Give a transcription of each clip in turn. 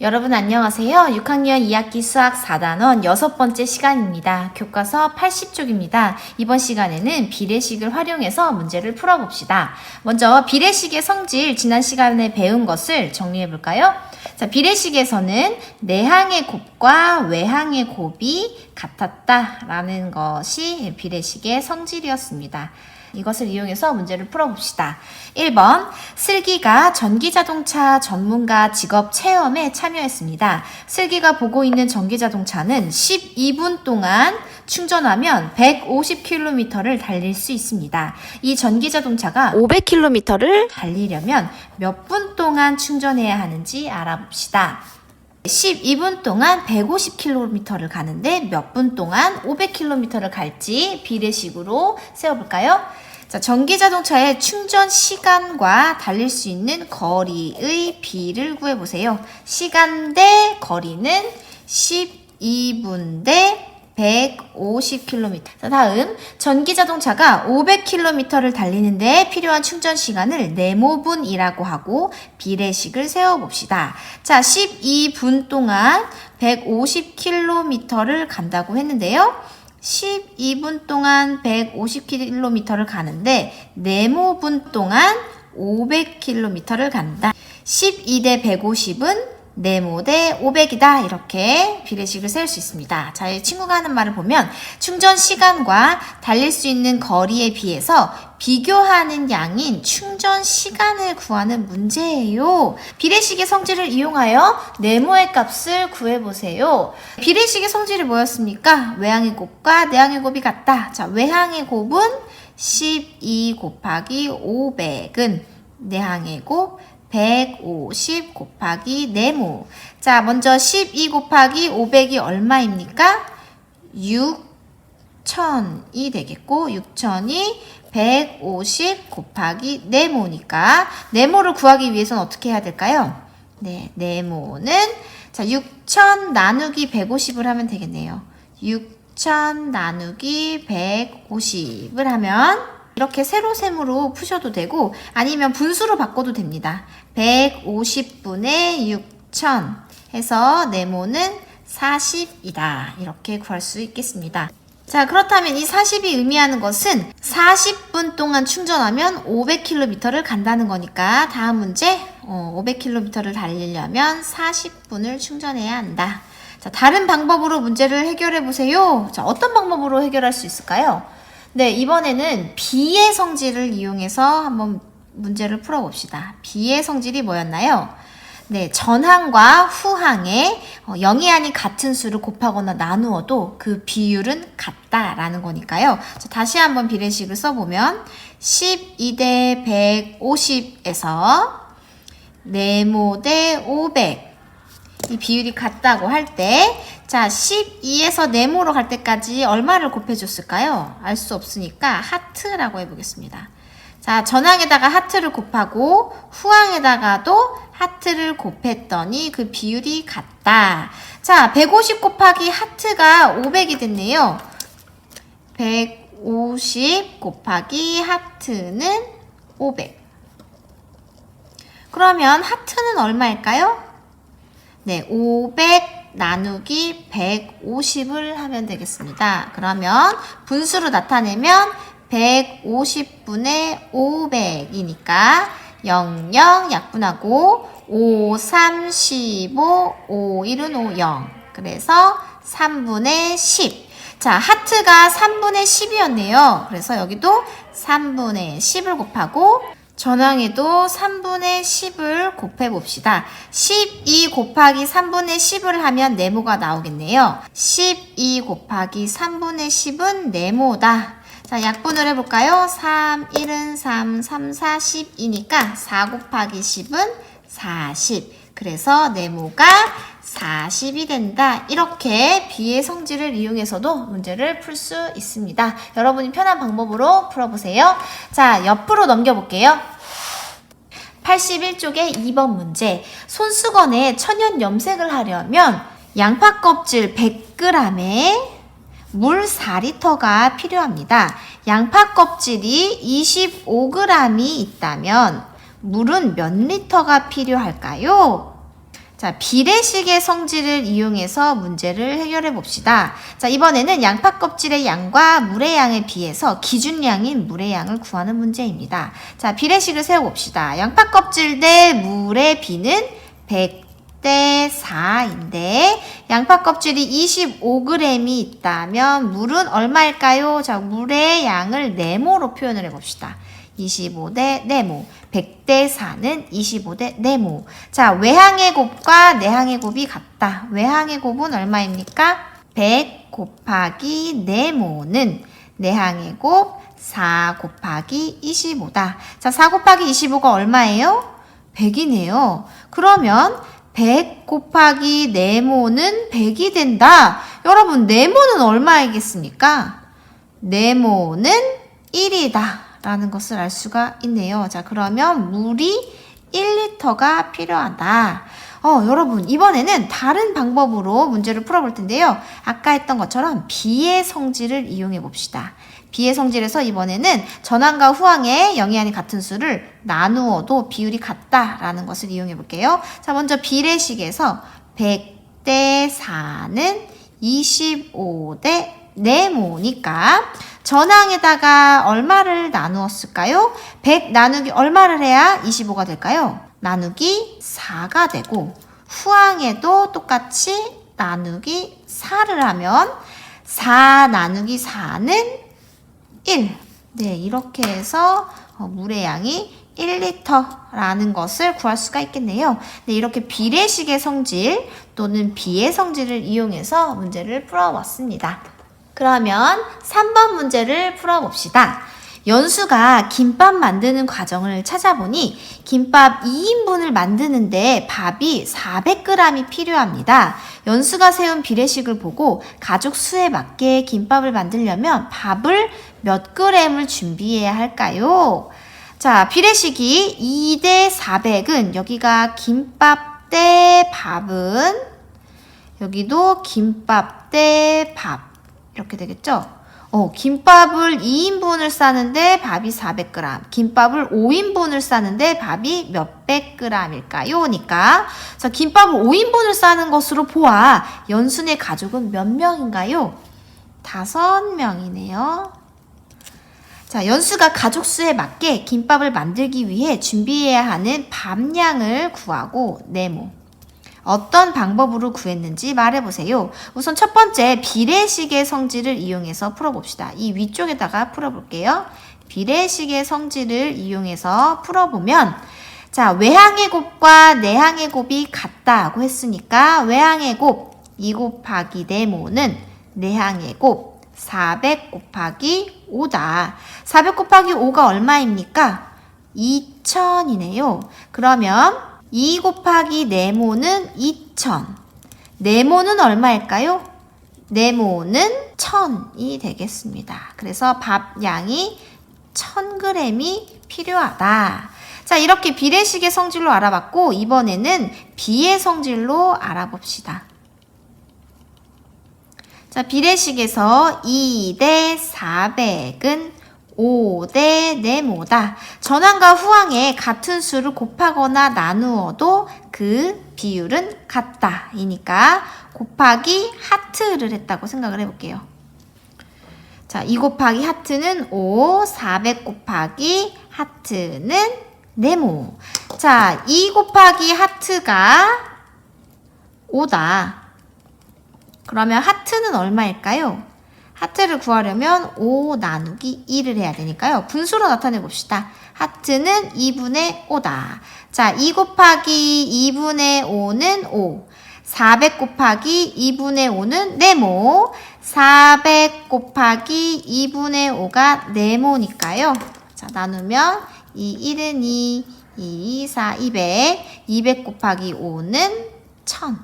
여러분 안녕하세요. 6학년 2학기 수학 4단원 6번째 시간입니다. 교과서 80쪽입니다. 이번 시간에는 비례식을 활용해서 문제를 풀어봅시다. 먼저 비례식의 성질 지난 시간에 배운 것을 정리해 볼까요? 자, 비례식에서는 내항의 곱과 외항의 곱이 같았다라는 것이 비례식의 성질이었습니다. 이것을 이용해서 문제를 풀어봅시다. 1번, 슬기가 전기자동차 전문가 직업 체험에 참여했습니다. 슬기가 보고 있는 전기자동차는 12분 동안 충전하면 150km를 달릴 수 있습니다. 이 전기자동차가 500km를 달리려면 몇 분 동안 충전해야 하는지 알아봅시다. 12분 동안 150km를 가는데 몇 분 동안 500km를 갈지 비례식으로 세워볼까요? 자, 전기자동차의 충전 시간과 달릴 수 있는 거리의 비를 구해보세요. 시간 대 거리는 12분 대 150km. 자, 다음 전기자동차가 500km를 달리는데 필요한 충전 시간을 네모분이라고 하고 비례식을 세워봅시다. 자, 12분 동안 150km를 간다고 했는데요. 12분 동안 150km를 가는데 네모분 동안 500km를 간다. 12 대 150은 네모 대 500이다. 이렇게 비례식을 세울 수 있습니다. 자, 이 친구가 하는 말을 보면 충전 시간과 달릴 수 있는 거리에 비해서 비교하는 양인 충전 시간을 구하는 문제예요. 비례식의 성질을 이용하여 네모의 값을 구해보세요. 비례식의 성질이 뭐였습니까? 외항의 곱과 내항의 곱이 같다. 자, 외항의 곱은 12 곱하기 500은 내항의 곱 150 곱하기 네모. 자, 먼저 12 곱하기 500이 얼마입니까? 6,000이 되겠고 6,000이 150 곱하기 네모니까 네모를 구하기 위해서는 어떻게 해야 될까요? 네, 네모는 자, 6,000 나누기 150을 하면 되겠네요. 6,000 나누기 150을 하면 이렇게 세로셈으로 푸셔도 되고 아니면 분수로 바꿔도 됩니다. 150분의 6,000 해서 네모는 40이다. 이렇게 구할 수 있겠습니다. 자, 그렇다면 이 40이 의미하는 것은 40분 동안 충전하면 500km를 간다는 거니까 다음 문제 500km를 달리려면 40분을 충전해야 한다. 자, 다른 방법으로 문제를 해결해 보세요. 자, 어떤 방법으로 해결할 수 있을까요? 네, 이번에는 비의 성질을 이용해서 한번 문제를 풀어봅시다. 비의 성질이 뭐였나요? 네, 전항과 후항에 0이 아닌 같은 수를 곱하거나 나누어도 그 비율은 같다라는 거니까요. 자, 다시 한번 비례식을 써보면 12 대 150에서 네모 대 500 이 비율이 같다고 할 때, 자, 12에서 네모로 갈 때까지 얼마를 곱해줬을까요? 알 수 없으니까 하트라고 해보겠습니다. 자, 전항에다가 하트를 곱하고 후항에다가도 하트를 곱했더니 그 비율이 같다. 자, 150 곱하기 하트가 500이 됐네요. 150 곱하기 하트는 500. 그러면 하트는 얼마일까요? 네, 500 나누기 150을 하면 되겠습니다. 그러면 분수로 나타내면 150분의 500이니까 0, 0 약분하고 5, 3, 15, 5, 1은 5, 0. 그래서 3분의 10. 자, 하트가 3분의 10이었네요. 그래서 여기도 3분의 10을 곱하고 전항에도 3분의 10을 곱해봅시다. 12 곱하기 3분의 10을 하면 네모가 나오겠네요. 12 곱하기 3분의 10은 네모다. 자, 약분을 해볼까요? 3, 1은 3, 3, 4, 10이니까 4 곱하기 10은 40. 그래서 네모가 40이 된다. 이렇게 비의 성질을 이용해서도 문제를 풀 수 있습니다. 여러분이 편한 방법으로 풀어보세요. 자, 옆으로 넘겨볼게요. 81쪽의 2번 문제. 손수건에 천연 염색을 하려면 양파 껍질 100g에 물 4리터가 필요합니다. 양파 껍질이 25g이 있다면 물은 몇 리터가 필요할까요? 자, 비례식의 성질을 이용해서 문제를 해결해 봅시다. 자, 이번에는 양파 껍질의 양과 물의 양에 비해서 기준량인 물의 양을 구하는 문제입니다. 자, 비례식을 세워봅시다. 양파 껍질 대 물의 비는 100대 4인데 양파 껍질이 25g이 있다면 물은 얼마일까요? 자, 물의 양을 네모로 표현을 해봅시다. 25대 네모, 100대 4는 25대 네모. 자, 외항의 곱과 내항의 곱이 같다. 외항의 곱은 얼마입니까? 100 곱하기 네모는 내항의 곱 4 곱하기 25다. 자, 4 곱하기 25가 얼마예요? 100이네요. 그러면 100 곱하기 네모는 100이 된다. 여러분, 네모는 얼마이겠습니까? 네모는 1이다. 라는 것을 알 수가 있네요. 자, 그러면 물이 1리터가 필요하다. 여러분, 이번에는 다른 방법으로 문제를 풀어볼 텐데요. 아까 했던 것처럼 비의 성질을 이용해 봅시다. 비의 성질에서 이번에는 전항과 후항의 영의안이 같은 수를 나누어도 비율이 같다라는 것을 이용해 볼게요. 자, 먼저 비례식에서 100대 4는 25대 네모니까 전항에다가 얼마를 나누었을까요? 100 나누기 얼마를 해야 25가 될까요? 나누기 4가 되고 후항에도 똑같이 나누기 4를 하면 4 나누기 4는 1. 네, 이렇게 해서 물의 양이 1리터라는 것을 구할 수가 있겠네요. 네, 이렇게 비례식의 성질 또는 비의 성질을 이용해서 문제를 풀어봤습니다. 그러면 3번 문제를 풀어봅시다. 연수가 김밥 만드는 과정을 찾아보니 김밥 2인분을 만드는데 밥이 400g이 필요합니다. 연수가 세운 비례식을 보고 가족 수에 맞게 김밥을 만들려면 밥을 몇 g을 준비해야 할까요? 자, 비례식이 2대 400은 여기가 김밥 대 밥은 여기도 김밥 대 밥 이렇게 되겠죠? 김밥을 2인분을 싸는데 밥이 400g, 김밥을 5인분을 싸는데 밥이 몇백 g일까요? 니까 자, 김밥을 5인분을 싸는 것으로 보아 연순의 가족은 몇 명인가요? 5명이네요. 자, 연수가 가족 수에 맞게 김밥을 만들기 위해 준비해야 하는 밥량을 구하고 네모. 어떤 방법으로 구했는지 말해보세요. 우선 첫 번째 비례식의 성질을 이용해서 풀어봅시다. 이 위쪽에다가 풀어볼게요. 비례식의 성질을 이용해서 풀어보면 자, 외항의 곱과 내항의 곱이 같다고 했으니까 외항의 곱 2 곱하기 네모는 내항의 곱 400 곱하기 5다. 400 곱하기 5가 얼마입니까? 2000이네요. 그러면 2 곱하기 네모는 2000. 네모는 얼마일까요? 네모는 1000이 되겠습니다. 그래서 밥 양이 1000g이 필요하다. 자, 이렇게 비례식의 성질로 알아봤고 이번에는 비의 성질로 알아봅시다. 자, 비례식에서 2대 400은 5대 네모다. 전항과 후항에 같은 수를 곱하거나 나누어도 그 비율은 같다. 이니까 곱하기 하트를 했다고 생각을 해볼게요. 자, 2 곱하기 하트는 5, 400 곱하기 하트는 네모. 자, 2 곱하기 하트가 5다. 그러면 하트는 얼마일까요? 하트를 구하려면 5 나누기 2를 해야 되니까요. 분수로 나타내 봅시다. 하트는 2분의 5다. 자, 2 곱하기 2분의 5는 5. 400 곱하기 2분의 5는 네모. 400 곱하기 2분의 5가 네모니까요. 자, 나누면 2, 1은 2, 2, 4, 200. 200 곱하기 5는 1000.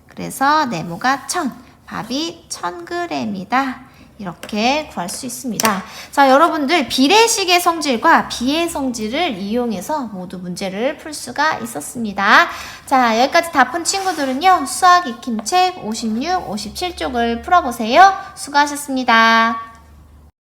그래서 네모가 1000. 밥이 1000g이다. 이렇게 구할 수 있습니다. 자, 여러분들 비례식의 성질과 비의 성질을 이용해서 모두 문제를 풀 수가 있었습니다. 자, 여기까지 다 푼 친구들은요. 수학 익힘책 56, 57쪽을 풀어보세요. 수고하셨습니다.